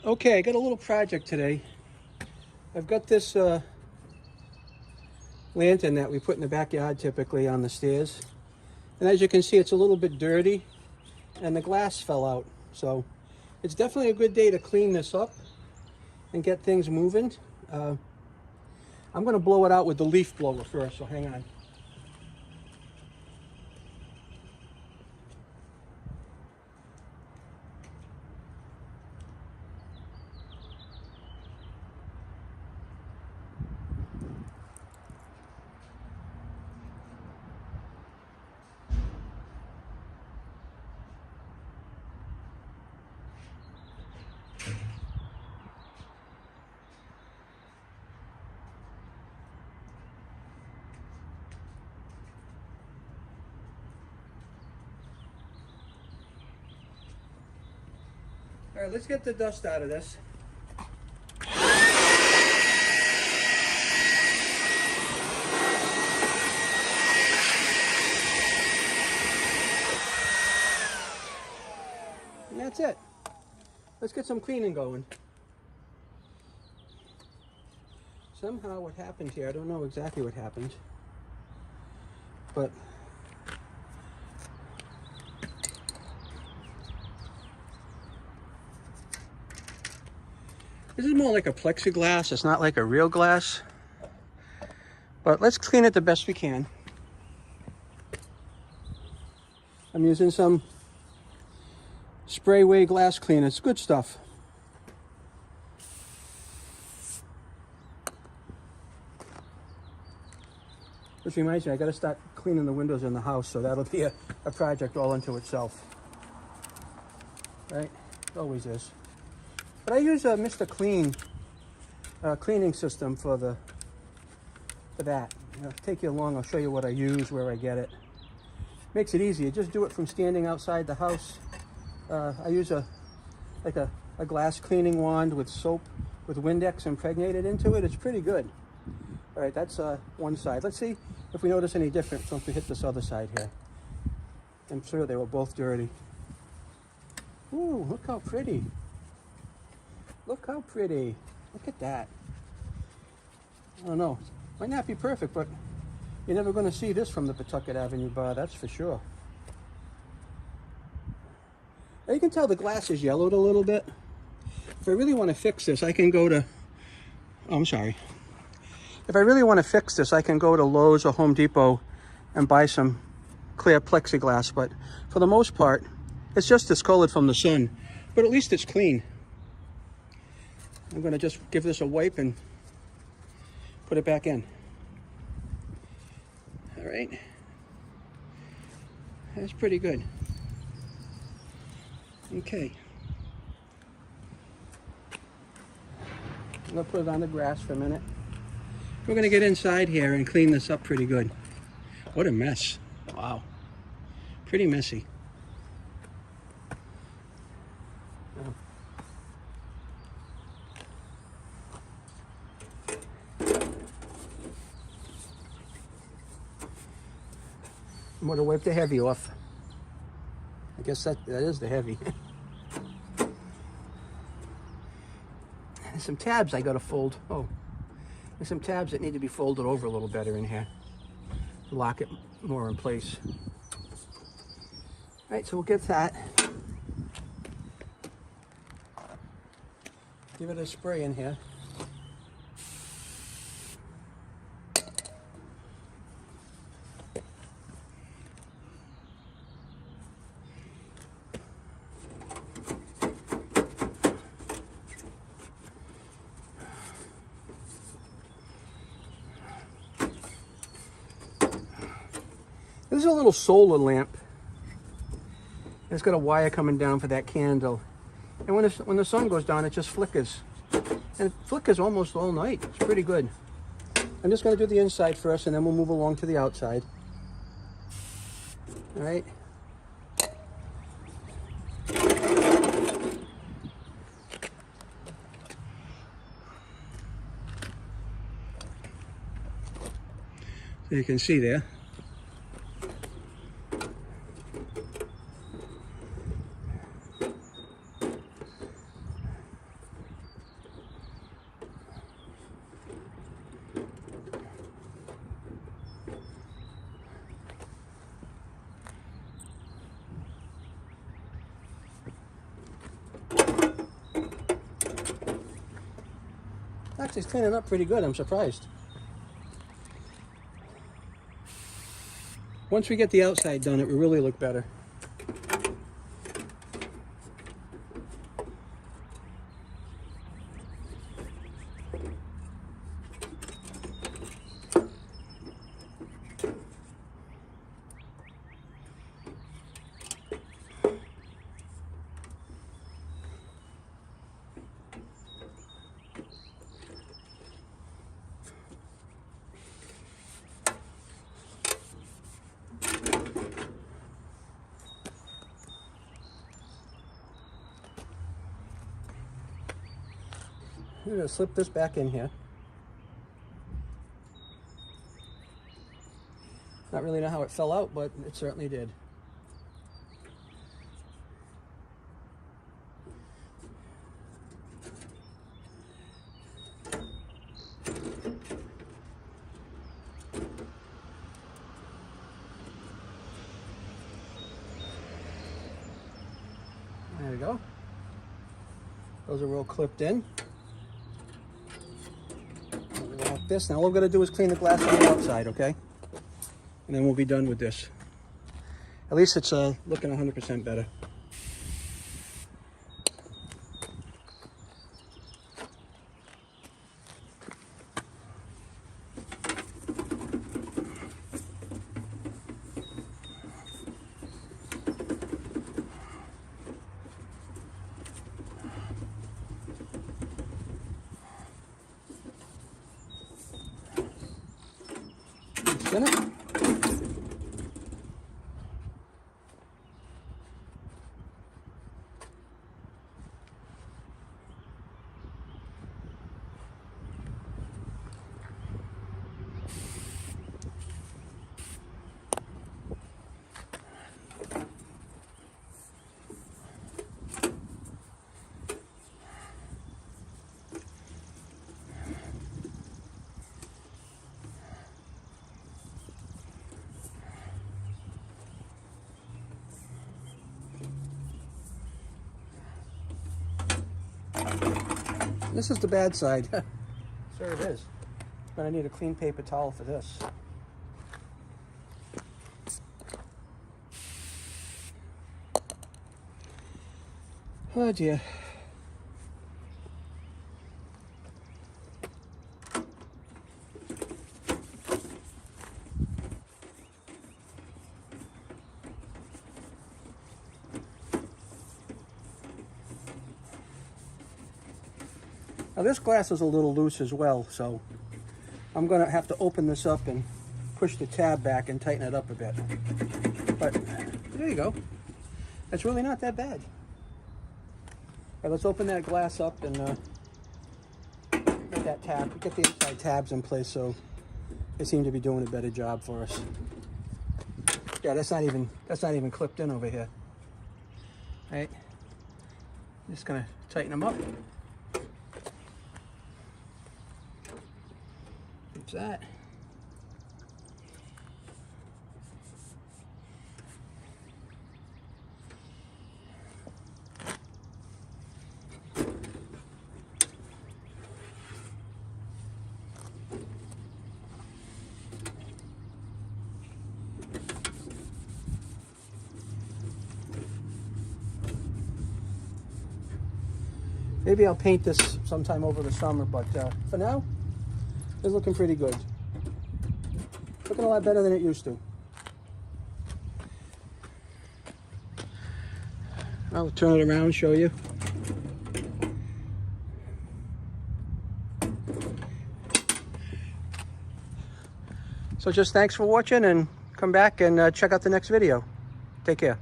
Okay, I got a little project today. I've got this lantern that we put in the backyard typically on the stairs. And as you can see, it's a little bit dirty and the glass fell out. So it's definitely a good day to clean this up and get things moving. I'm going to blow it out with the leaf blower first, so hang on. All right, let's get the dust out of this. And that's it. Let's get some cleaning going. Somehow what happened here, I don't know exactly what happened, but this is more like a plexiglass. It's not like a real glass, but let's clean it the best we can. I'm using some spray-away glass cleaner. It's good stuff. Which reminds me, I gotta start cleaning the windows in the house, so that'll be a project all unto itself. Right? It always is. But I use a Mr. Clean cleaning system for that. It'll take you along. I'll show you what I use, where I get it. Makes it easy. You just do it from standing outside the house. I use a glass cleaning wand with soap with Windex impregnated into it. It's pretty good. All right, that's one side. Let's see if we notice any difference once we hit this other side here. I'm sure they were both dirty. Ooh, look how pretty. Look how pretty. Look at that. I don't know. Might not be perfect, but you're never going to see this from the Pawtucket Avenue bar, that's for sure. Now you can tell the glass is yellowed a little bit. If I really want to fix this, I can go to... Oh, I'm sorry. If I really want to fix this, I can go to Lowe's or Home Depot and buy some clear plexiglass, but for the most part, it's just discolored from the sun, but at least it's clean. I'm going to just give this a wipe and put it back in. All right. That's pretty good. Okay. I'm going to put it on the grass for a minute. We're going to get inside here and clean this up pretty good. What a mess. Wow. Pretty messy. I'm going to wipe the heavy off. I guess that is the heavy. There's some tabs I got to fold. Oh, there's some tabs that need to be folded over a little better in here. Lock it more in place. All right, so we'll get that. Give it a spray in here. This is a little solar lamp. It's got a wire coming down for that candle. And when the sun goes down, it just flickers. And it flickers almost all night. It's pretty good. I'm just going to do the inside first, and then we'll move along to the outside. All right. So you can see there. Actually, it's cleaning up pretty good. I'm surprised. Once we get the outside done, it will really look better. I'm going to slip this back in here. Not really know how it fell out, but it certainly did. There we go. Those are real clipped in. Like this. Now all we're going to do is clean the glass on the outside, okay? And then we'll be done with this. At least it's looking 100% better. Spin it. This is the bad side. Sure it is. But I need a clean paper towel for this. Oh dear. Now this glass is a little loose as well, so I'm going to have to open this up and push the tab back and tighten it up a bit. But there you go. It's really not that bad. All right, let's open that glass up and get that tab, get the inside tabs in place so they seem to be doing a better job for us. Yeah, that's not even clipped in over here. All right, just gonna tighten them up. Oops, that. Maybe I'll paint this sometime over the summer, but for now, it's looking pretty good. Looking a lot better than it used to. I'll turn it around and show you. So just thanks for watching, and come back and check out the next video. Take care.